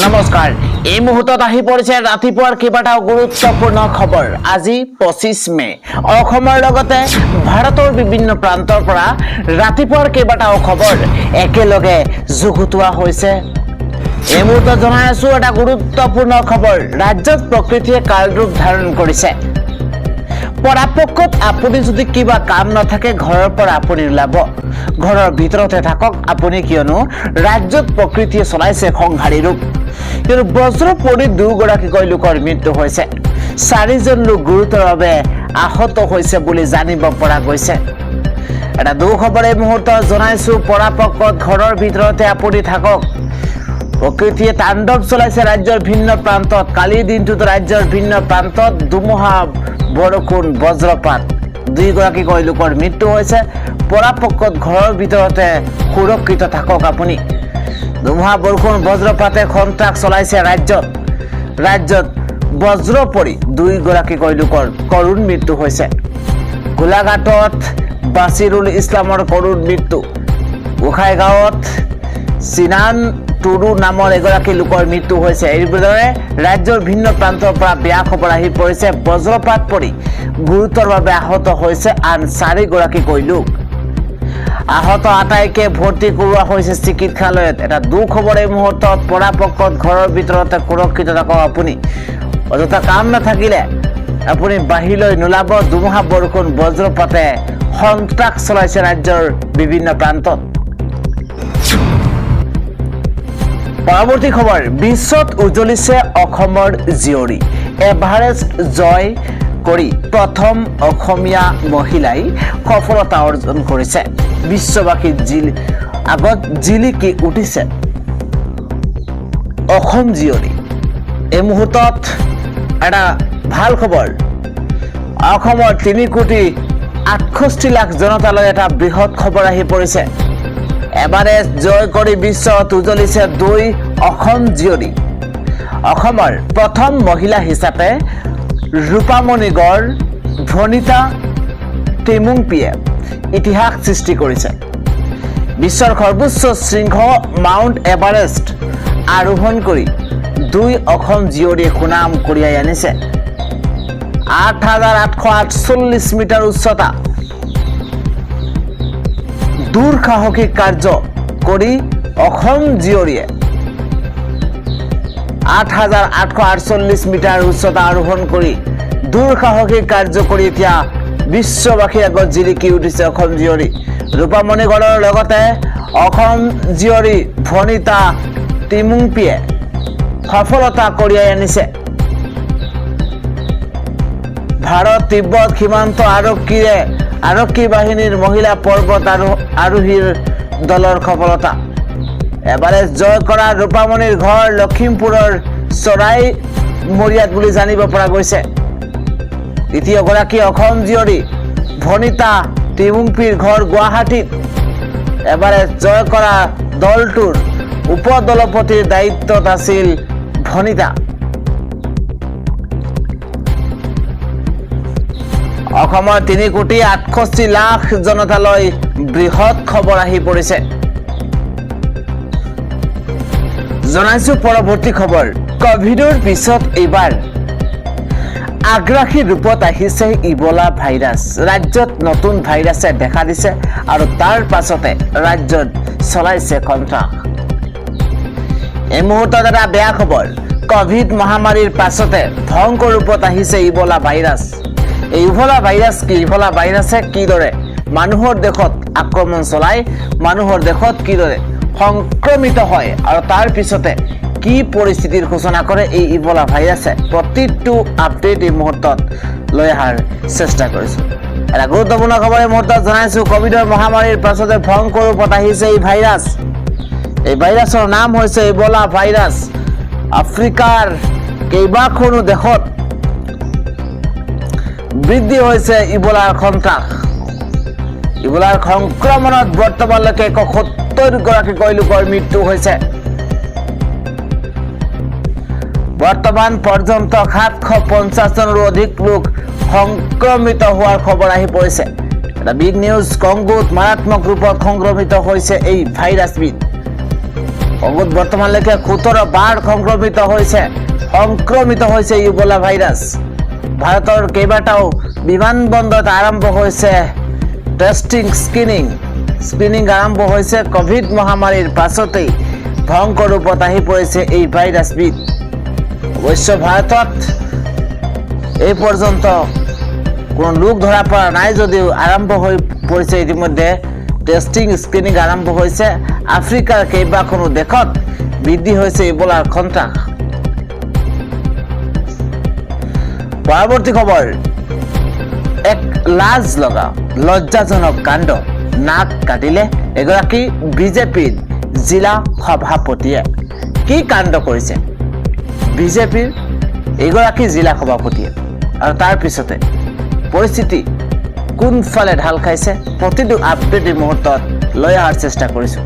নমস্কাৰ এই মুহূৰ্তত আহি পৰিছে ৰাতিপুৱাৰ কেইবাটাও গুৰুত্বপূৰ্ণ খবৰ। আজি 25 মে অসমৰ লগতে ভাৰতৰ বিভিন্ন প্ৰান্তৰ পৰা ৰাতিপুৱাৰ কেইবাটাও খবৰ একেলগে যুগুতোৱা হৈছে। এই মুহূৰ্তত জনাই আছো এটা গুৰুত্বপূৰ্ণ খবৰ। ৰাজ্যত প্ৰকৃতিয়ে কালৰূপ ধাৰণ কৰিছে। পৰাপক্ষত আপুনি যদি কিবা কাম নাথাকে ঘৰৰ পৰা আপুনি ওলাব, ঘৰৰ ভিতৰতে থাকক আপুনি, কিয়নো ৰাজ্যত প্ৰকৃতিয়ে চলাইছে সংহাৰী ৰূপ। কিন্তু বজ্ৰ পৰি দুগৰাকীকৈ লোকৰ মৃত্যু হৈছে, 4জন লোক গুৰুতৰভাৱে আহত হৈছে বুলি জানিব পৰা গৈছে। এটা দুখবৰ এই মুহূৰ্তত জনাইছো, পৰাপক্ষত ঘৰৰ ভিতৰতে আপুনি থাকক। প্ৰকৃতিয়ে তাণ্ডৱ চলাইছে ৰাজ্যৰ ভিন্ন প্ৰান্তত। কালিৰ দিনটোত ৰাজ্যৰ ভিন্ন প্ৰান্তত ধুমুহা, বৰষুণ, বজ্ৰপাত, 2গৰাকীকৈ লোকৰ মৃত্যু হৈছে। পৰাপক্ষত ঘৰৰ ভিতৰতে সুৰক্ষিত থাকক আপুনি। ধুমুহা, বৰষুণ, বজ্ৰপাতে সন্ত্ৰাস চলাইছে ৰাজ্যত বজ্ৰ পৰি 2গৰাকীকৈ লোকৰ কৰুণ মৃত্যু হৈছে। গোলাঘাটত বাছিৰুল ইছলামৰ কৰুণ মৃত্যু। গোসাইগাঁৱত চিনান টুডু নামৰ এগৰাকী লোকৰ মৃত্যু হৈছে। এইদৰে ৰাজ্যৰ ভিন্ন প্ৰান্তৰ পৰা বেয়া খবৰ আহি পৰিছে। বজ্ৰপাত পৰি গুৰুতৰভাৱে আহত হৈছে আন 4গৰাকীকৈ লোক। আহত আটাইকে ভৰ্তি কৰোৱা হৈছে চিকিৎসালয়ত। এটা দুখবৰ এই মুহূৰ্তত। পৰাপক্ষত ঘৰৰ ভিতৰতে সুৰক্ষিত থাকক আপুনি। অযথা কাম নাথাকিলে আপুনি বাহিৰলৈ নোলাব। ধুমুহা, বৰষুণ, বজ্ৰপাতে সন্ত্ৰাস চলাইছে ৰাজ্যৰ বিভিন্ন প্ৰান্তত। পৰৱৰ্তী খবৰ, বিশ্বত উজ্বলিছে অসমৰ জীয়ৰী। এভাৰেষ্ট জয় কৰি প্ৰথম অসমীয়া মহিলাই সফলতা অৰ্জন কৰিছে। বিশ্ববাসীৰ আগত জিলিকি উঠিছে অসম জীয়ৰী। এই মুহূৰ্তত এটা ভাল খবৰ। অসমৰ 3,68,00,000 জনতালৈ এটা বৃহৎ খবৰ আহি পৰিছে। এভাৰেষ্ট জয় কৰি বিশ্বত উজ্বলিছে 2 অসম জীয়ৰী। অসমৰ প্ৰথম মহিলা হিচাপে ৰূপামণি গড় ভনিতা টেমুংপিয়ে ইতিহাস সৃষ্টি কৰিছে। বিশ্বৰ সৰ্বোচ্চ শৃংগ মাউণ্ট এভাৰেষ্ট আৰোহণ কৰি 2 অসম জীয়ৰীয়ে সুনাম কঢ়িয়াই আনিছে। 8,848 মিটাৰ উচ্চতা দুঃসাহসিক কাৰ্য কৰি অসম জীয়ৰীয়ে 8,848 মিটাৰ উচ্চতা আৰোহণ কৰি দুঃসাহসিক কাৰ্য কৰি এতিয়া বিশ্ববাসীৰ আগত জিলিকি উঠিছে অসম জীয়ৰী। ৰূপামণি গড়ৰ লগতে অসম জীয়ৰী ভনিতা টেমুংপিয়ে সফলতা কঢ়িয়াই আনিছে। ভাৰত তিব্বত সীমান্ত আৰক্ষী বাহিনীৰ মহিলা পৰ্বত আৰোহীৰ দলৰ সফলতা। এভাৰেষ্ট জয় কৰা ৰূপামণিৰ ঘৰ লখিমপুৰৰ চৰাইমৰীয়াত বুলি জানিব পৰা গৈছে। দ্বিতীয়গৰাকী অসম জীয়ৰী ভনিতা টেমুংপিৰ ঘৰ গুৱাহাটীত। এভাৰেষ্ট জয় কৰা দলটোৰ উপদলপতিৰ দায়িত্বত আছিল ভনিতা। অসমৰ 3,68,00,000 জনতালৈ বৃহৎ খবৰ আহি পৰিছে। জনাইছো পৰৱৰ্তী খবৰ। কভিডৰ পিছত এইবাৰ আগ্ৰাসী ৰূপত আহিছে ইবোলা ভাইৰাছ। ৰাজ্যত নতুন ভাইৰাছে দেখা দিছে আৰু তাৰ পাছতে ৰাজ্যত চলাইছে সন্ত্ৰাস। এই মুহূৰ্তত এটা বেয়া খবৰ। কভিড মহামাৰীৰ পাছতে ভয়ংকৰ ৰূপত আহিছে ইবোলা ভাইৰাছ। এই ইবোলা ভাইৰাছ কি? ইবোলা ভাইৰাছে কিদৰে মানুহৰ দেশত আক্ৰমণ চলায়, মানুহৰ দেশত কিদৰে সংক্ৰমিত হয় আৰু তাৰ পিছতে কি পৰিস্থিতিৰ সূচনা কৰে এই ইবোলা ভাইৰাছে, প্ৰতিটো আপডেট এই মুহূৰ্তত লৈ অহাৰ চেষ্টা কৰিছো। এটা গুৰুত্বপূৰ্ণ খবৰ এই মুহূৰ্তত জনাইছো। কভিডৰ মহামাৰীৰ পাছতে ভয়ংকৰ ৰূপত আহিছে এই ভাইৰাছ। এই ভাইৰাছৰ নাম হৈছে ইবোলা ভাইৰাছ। আফ্ৰিকাৰ কেইবাখনো দেশত বৃদ্ধি হৈছে ইবোলাৰ সন্ত্ৰাস। ইবোলাৰ সংক্ৰমণত বৰ্তমানলৈকে 71গৰাকীকৈ লোকৰ মৃত্যু হৈছে। বৰ্তমান পৰ্যন্ত 750জনৰো অধিক লোক সংক্ৰমিত হোৱাৰ খবৰ আহি পৰিছে। এটা বিগ নিউজ। কংগোত মাৰাত্মক ৰূপত সংক্ৰমিত হৈছে এই ভাইৰাছবিধ। অগুত বৰ্তমানলৈকে 17 বাৰ সংক্ৰমিত হৈছে ইবোলা ভাইৰাছ। ভাৰতৰ কেইবাটাও বিমানবন্দৰত আৰম্ভ হৈছে টেষ্টিং স্ক্ৰিনিং আৰম্ভ হৈছে। কোভিড মহামাৰীৰ পাছতেই ভয়ংকৰ ৰূপত আহি পৰিছে এই ভাইৰাছবিধ। অৱশ্য ভাৰতত এই পৰ্যন্ত কোনো লোক ধৰা পৰা নাই যদিও আৰম্ভ হৈ পৰিছে ইতিমধ্যে টেষ্টিং স্ক্ৰিনিং আৰম্ভ হৈছে। আফ্ৰিকাৰ কেইবাখনো দেশত বৃদ্ধি হৈছে ইবোলাৰ সন্ত্ৰাস। পৰৱৰ্তী খবৰ, এক লাজ লগা লজ্জাজনক কাণ্ড। নাক কাটিলে এগৰাকী বিজেপিৰ জিলা সভাপতিয়ে। কি কাণ্ড কৰিছে বিজেপিৰ এগৰাকী জিলা সভাপতিয়ে, আৰু তাৰ পিছতে পৰিস্থিতি কোনফালে ঢাল খাইছে প্ৰতিটো আপডেট এই মুহূৰ্তত লৈ অহাৰ চেষ্টা কৰিছো।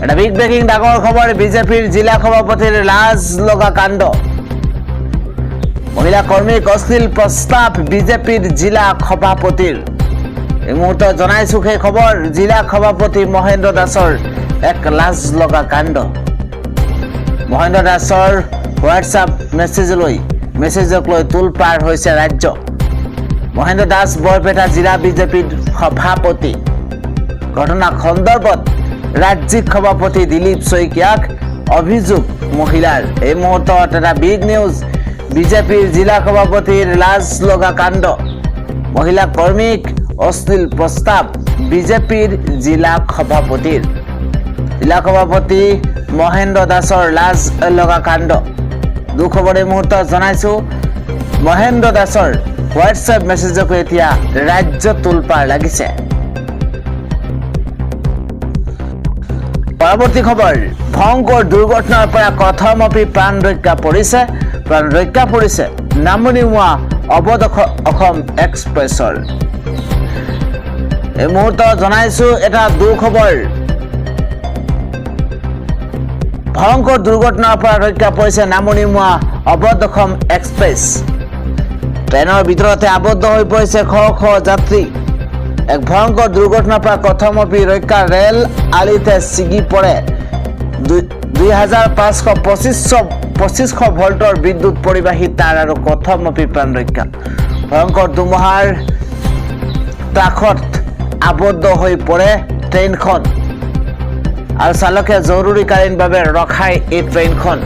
এটা বিগ ব্ৰেকিং ডাঙৰ খবৰ, বিজেপিৰ জিলা সভাপতিৰ লাজ লগা কাণ্ড। মহিলা কৰ্মীক অশ্লীল প্ৰস্তাৱ বিজেপিৰ জিলা সভাপতিৰ। এই মুহূৰ্তত জনাইছো সেই খবৰ, জিলা সভাপতি মহেন্দ্ৰ দাসৰ এক লাজ লগা কাণ্ড। মহেন্দ্ৰ দাসৰ হোৱাটছআপ মেছেজক লৈ তোলপাৰ হৈছে ৰাজ্য। মহেন্দ্ৰ দাস বৰপেটা জিলা বিজেপিৰ সভাপতি। ঘটনা সন্দৰ্ভত ৰাজ্যিক সভাপতি দিলীপ শইকীয়াক অভিযোগ মহিলাৰ। এই মুহূৰ্তত এটা বিগ নিউজ, বিজেপিৰ জিলা সভাপতিৰ লাজ লগা কাণ্ড। মহিলা কৰ্মীক অশ্লীল প্ৰস্তাৱ বিজেপিৰ জিলা সভাপতিৰ। জিলা সভাপতি মহেন্দ্ৰ দাসৰ লাজ লগা কাণ্ড। দুখবৰ এই মুহূৰ্তত জনাইছো, মহেন্দ্ৰ দাসৰ হোৱাটছএপ মেছেজকো এতিয়া ৰাজ্য তোলপাৰ লাগিছে। পৰৱৰ্তী খবৰ, ভয়ংকৰ দুৰ্ঘটনাৰ পৰা কথমপি প্ৰাণ ৰক্ষা পৰিছে নামনিমুৱা অৱধ অসম এক্সপ্ৰেছৰ। এই মুহূৰ্তত জনাইছো এটা দুখবৰ, ভয়ংকৰ দুৰ্ঘটনাৰ পৰা ৰক্ষা পৰিছে নামনিমুৱা অৱধ অসম এক্সপ্ৰেছ। ট্ৰেইনৰ ভিতৰতে আবদ্ধ হৈ পৰিছে শ শ যাত্ৰী। এক ভয়ংকৰ দুৰ্ঘটনাৰ পৰা কথমপি ৰক্ষা, ৰেল আলিতে ছিগি পৰে 2500 ভল্টৰ বিদ্যুৎ পৰিবাহী তাঁৰ আৰু কথমপি প্ৰাণ ৰক্ষা। ভয়ংকৰ ধুমুহাৰ ত্ৰাসত আবদ্ধ হৈ পৰে ট্ৰেইনখন আৰু চালকে জৰুৰীকালীনভাৱে ৰখাই এই ট্ৰেইনখন।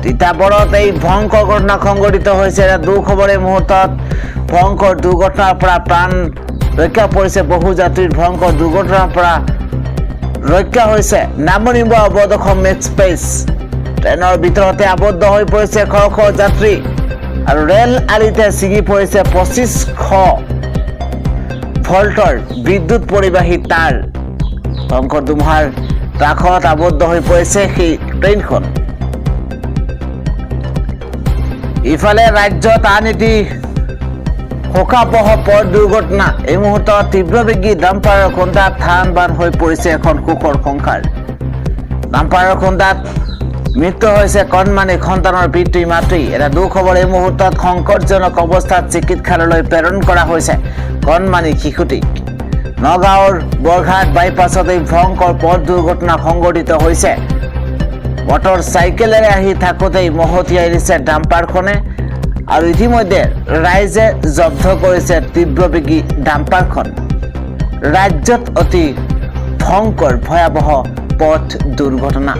তিতাবৰত এই ভয়ংকৰ ঘটনা সংঘটিত হৈছে। দুখবৰ এই মুহূৰ্তত, ভয়ংকৰ দুৰ্ঘটনাৰ পৰা প্ৰাণ ৰক্ষা পৰিছে বহু যাত্ৰীৰ। ভয়ংকৰ দুৰ্ঘটনাৰ পৰা ৰক্ষা হৈছে নামনিমুৱা অৱধ অসম এক্সপ্ৰেছ। ট্ৰেইনৰ ভিতৰতে আবদ্ধ হৈ পৰিছে শ শ যাত্ৰী আৰু ৰেল আলিতে ছিগি পৰিছে 2500 ভল্টৰ বিদ্যুৎ পৰিবাহী তাঁৰ। ভয়ংকৰ ধুমুহাৰ ত্ৰাসত আবদ্ধ হৈ পৰিছে সেই ট্ৰেইনখন। ইফালে ৰাজ্যত আন এটি শোকাবহ পথ দুৰ্ঘটনা। এই মুহূৰ্তত তীব্ৰবেগী ডাম্পাৰৰ খুন্দাত থান বান হৈ পৰিছে এখন সুখৰ সংসাৰ। ডাম্পাৰৰ খুন্দাত মৃত্যু হৈছে কণমানি সন্তানৰ পিতৃ মাতৃ। এটা দুখবৰ এই মুহূৰ্তত, সংকটজনক অৱস্থাত চিকিৎসালয়লৈ প্ৰেৰণ কৰা হৈছে কণমানি শিশুটিক। নগাঁৱৰ বৰঘাট বাইপাছত এই ভয়ংকৰ পথ দুৰ্ঘটনা সংঘটিত হৈছে। মটৰ চাইকেলেৰে আহি থাকোঁতেই মহতিয়াই দিছে ডাম্পাৰখনে আৰু ইতিমধ্যে ৰাইজে জব্দ কৰিছে তীব্ৰবেগী ডাম্পাৰখন। ৰাজ্যত অতি ভয়ংকৰ ভয়াৱহ পথ দুৰ্ঘটনা।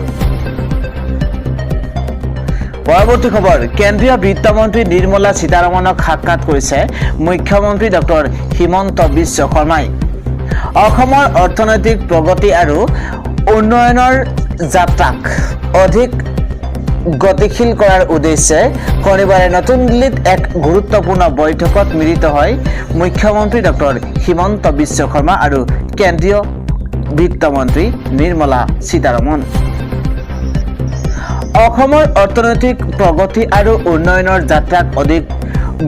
পৰৱৰ্তী খবৰ, কেন্দ্ৰীয় বিত্তমন্ত্ৰী নিৰ্মলা সীতাৰমণক সাক্ষাৎ কৰিছে মুখ্যমন্ত্ৰী ডক্টৰ হিমন্ত বিশ্ব শৰ্মাই। অসমৰ অৰ্থনৈতিক প্ৰগতি আৰু উন্নয়নৰ যাত্ৰাক অধিক গতিশীল কৰাৰ উদ্দেশ্যে শনিবাৰে নতুন দিল্লীত এক গুৰুত্বপূৰ্ণ বৈঠকত মিলিত হয় মুখ্যমন্ত্ৰী ডক্টৰ হিমন্ত বিশ্ব শৰ্মা আৰু কেন্দ্ৰীয় বিত্তমন্ত্ৰী নিৰ্মলা সীতাৰমণ। অসমৰ অৰ্থনৈতিক প্ৰগতি আৰু উন্নয়নৰ যাত্ৰাক অধিক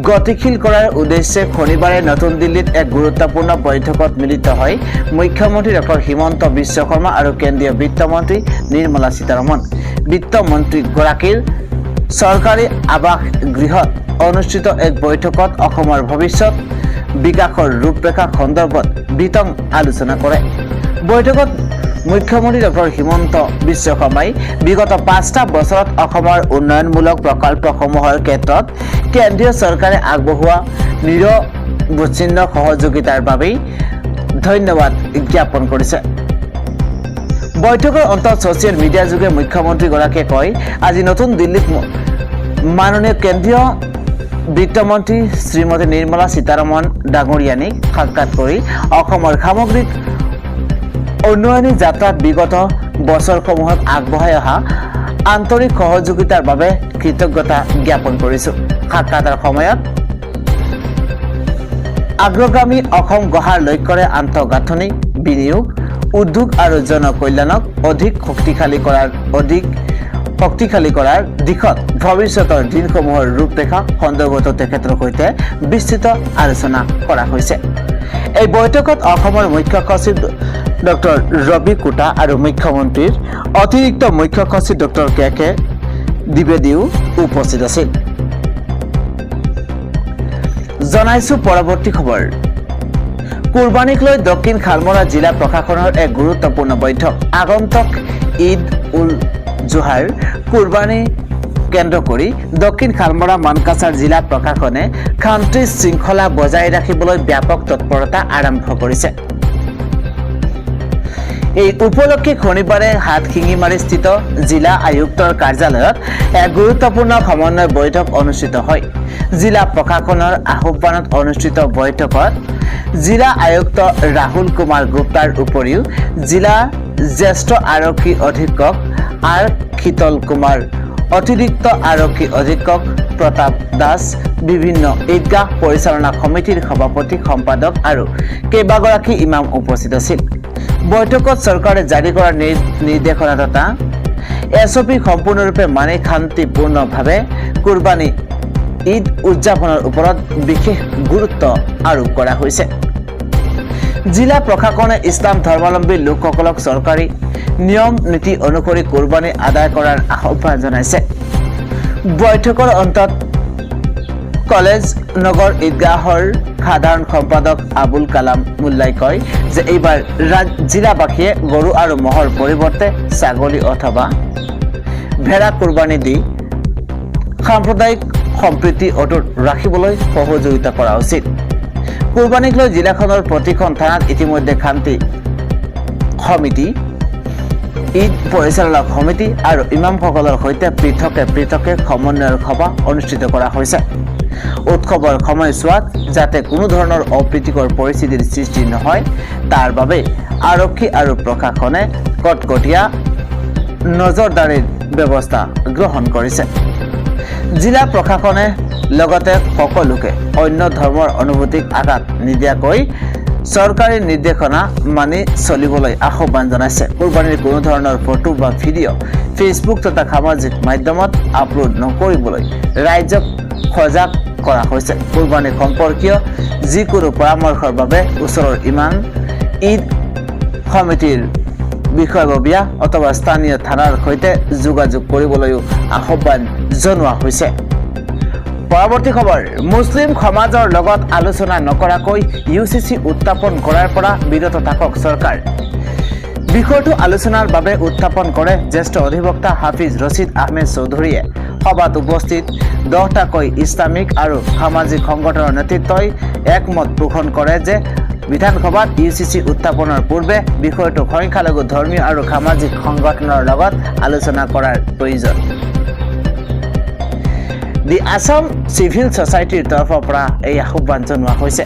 গতিশীল কৰাৰ উদ্দেশ্যে শনিবাৰে নতুন দিল্লীত এক গুৰুত্বপূৰ্ণ বৈঠকত মিলিত হয় মুখ্যমন্ত্ৰী ডক্টৰ হিমন্ত বিশ্ব শৰ্মা আৰু কেন্দ্ৰীয় বিত্তমন্ত্ৰী নিৰ্মলা সীতাৰমণ। বিত্তমন্ত্ৰীগৰাকীৰ চৰকাৰী আৱাস গৃহত অনুষ্ঠিত এক বৈঠকত অসমৰ ভৱিষ্যত বিকাশৰ ৰূপৰেখা সন্দৰ্ভত বিতং আলোচনা কৰে। বৈঠকত মুখ্যমন্ত্ৰী ডক্টৰ হিমন্ত বিশ্ব শৰ্মাই বিগত 5টা বছৰত অসমৰ উন্নয়নমূলক প্ৰকল্পসমূহৰ ক্ষেত্ৰত কেন্দ্ৰীয় চৰকাৰে আগবঢ়োৱা নিৰৱচ্ছিন্ন সহযোগিতাৰ বাবে ধন্যবাদ জ্ঞাপন কৰিছে। বৈঠকৰ অন্তত ছ'চিয়েল মিডিয়া যোগে মুখ্যমন্ত্ৰীগৰাকীয়ে কয়, আজি নতুন দিল্লীত মাননীয় কেন্দ্ৰীয় বিত্তমন্ত্ৰী শ্ৰীমতী নিৰ্মলা সীতাৰমণ ডাঙৰীয়ানীক সাক্ষাৎ কৰি অসমৰ সামগ্ৰিক উন্নয়নী যাত্ৰাত বিগত বছৰসমূহত আগবঢ়াই অহা আন্তৰিক সহযোগিতাৰ বাবে কৃতজ্ঞতা জ্ঞাপন কৰিছোঁ। সাক্ষাতৰ সময়ত অগ্ৰগামী অসম গঢ়াৰ লক্ষ্যৰে আন্তঃগাঁথনি, বিনিয়োগ, উদ্যোগ আৰু জনকল্যাণক অধিক শক্তিশালী কৰাৰ দিশত ভৱিষ্যতৰ দিনসমূহৰ ৰূপৰেখা সন্দৰ্ভতো তেখেতৰ সৈতে বিস্তৃত আলোচনা কৰা হৈছে। এই বৈঠকত অসমৰ মুখ্য সচিব ডক্টৰ ৰবি কোটা আৰু মুখ্যমন্ত্ৰীৰ অতিৰিক্ত মুখ্য সচিব ডক্টৰ কে দ্বিবেদীও উপস্থিত আছিল। জনাইছোঁ পৰৱৰ্তী খবৰ। কুৰবানীক লৈ দক্ষিণ শালমৰা জিলা প্ৰশাসনৰ এক গুৰুত্বপূৰ্ণ বৈঠক। আগন্তুক ঈদ উল জোহাৰ কুৰবানী কেন্দ্ৰ কৰি দক্ষিণ শালমৰা মানকাছাৰ জিলা প্ৰশাসনে শান্তি শৃংখলা বজাই ৰাখিবলৈ ব্যাপক তৎপৰতা আৰম্ভ কৰিছে। এই উপলক্ষে শনিবাৰে হাটশিঙিমাৰীস্থিত জিলা আয়ুক্তৰ কাৰ্যালয়ত এক গুৰুত্বপূৰ্ণ সমন্বয় বৈঠক অনুষ্ঠিত হয়। জিলা প্ৰশাসনৰ আহ্বানত অনুষ্ঠিত বৈঠকত জিলা আয়ুক্ত ৰাহুল কুমাৰ গুপ্তাৰ উপৰিও জিলা জ্যেষ্ঠ আৰক্ষী অধীক্ষক আৰ শীতল কুমাৰ, অতিৰিক্ত আৰক্ষী অধীক্ষক প্ৰতাপ দাস, বিভিন্ন ঈদগাহ পৰিচালনা সমিতিৰ সভাপতি সম্পাদক আৰু কেইবাগৰাকী ইমাম উপস্থিত আছিল। বৈঠকত চৰকাৰে জাৰি কৰা নিৰ্দেশনা তথা SOP সম্পূৰ্ণৰূপে মানি শান্তিপূৰ্ণভাৱে কুৰবানী ঈদ উদযাপনৰ ওপৰত বিশেষ গুৰুত্ব আৰোপ কৰা হৈছে। জিলা প্ৰশাসনে ইছলাম ধৰ্মাৱলম্বী লোকসকলক চৰকাৰী নিয়ম নীতি অনুসৰি কুৰবানী আদায় কৰাৰ আহ্বান জনাইছে। বৈঠকৰ অন্তত কলেজ নগৰ ঈদগাহৰ সাধাৰণ সম্পাদক আবুল কালাম মোল্লাই কয় যে এইবাৰ জিলাবাসীয়ে গৰু আৰু মহৰ পৰিৱৰ্তে ছাগলী অথবা ভেড়া কুৰবানী দি সাম্প্ৰদায়িক সম্প্ৰীতি অটুট ৰাখিবলৈ সহযোগিতা কৰা উচিত। কুৰবানীক লৈ জিলাখনৰ প্ৰতিখন থানাত ইতিমধ্যে শান্তি সমিতি, ঈদ পৰিচালনা সমিতি আৰু ইমামসকলৰ সৈতে পৃথকে সমন্বয়ৰ সভা অনুষ্ঠিত কৰা হৈছে। উৎসৱৰ সময়ছোৱাত যাতে কোনো ধৰণৰ অপ্ৰীতিকৰ পৰিস্থিতিৰ সৃষ্টি নহয় তাৰ বাবে আৰক্ষী আৰু প্ৰশাসনে কটকটীয়া নজৰদাৰীৰ ব্যৱস্থা গ্ৰহণ কৰিছে। জিলা প্ৰশাসনে লগতে সকলোকে অন্য ধৰ্মৰ অনুভূতিক আঘাত নিদিয়াকৈ চৰকাৰী নিৰ্দেশনা মানি চলিবলৈ আহ্বান জনাইছে। কুৰবানীৰ কোনো ধৰণৰ ফটো বা ভিডিঅ' ফেচবুক তথা সামাজিক মাধ্যমত আপলোড নকৰিবলৈ ৰাইজক সজাগ কৰা হৈছে। কুৰবানী সম্পৰ্কীয় যিকোনো পৰামৰ্শৰ বাবে ওচৰৰ ইমাম, ঈদ সমিতিৰ বিষয়ববীয়া অথবা স্থানীয় থানাৰ সৈতে যোগাযোগ কৰিবলৈও আহ্বান জনোৱা হৈছে। পৰৱৰ্তী খবৰ। মুছলিম সমাজৰ লগত আলোচনা নকৰাকৈ UCC উত্থাপন কৰাৰ পৰা বিৰত থাকক চৰকাৰ। বিষয়টো আলোচনাৰ বাবে উত্থাপন কৰে জ্যেষ্ঠ অধিবক্তা হাফিজ ৰছিদ আহমেদ চৌধুৰীয়ে। সভাত উপস্থিত 10টাকৈ ইছলামিক আৰু সামাজিক সংগঠনৰ নেতৃত্বই একমত পোষণ কৰে যে বিধানসভাত UCC উত্থাপনৰ পূৰ্বে বিষয়টো সংখ্যালঘু ধৰ্মীয় আৰু সামাজিক সংগঠনৰ লগত আলোচনা কৰাৰ প্ৰয়োজন। দি আছাম চিভিল ছ'চাইটিৰ তৰফৰ পৰা এই আহ্বান জনোৱা হৈছে।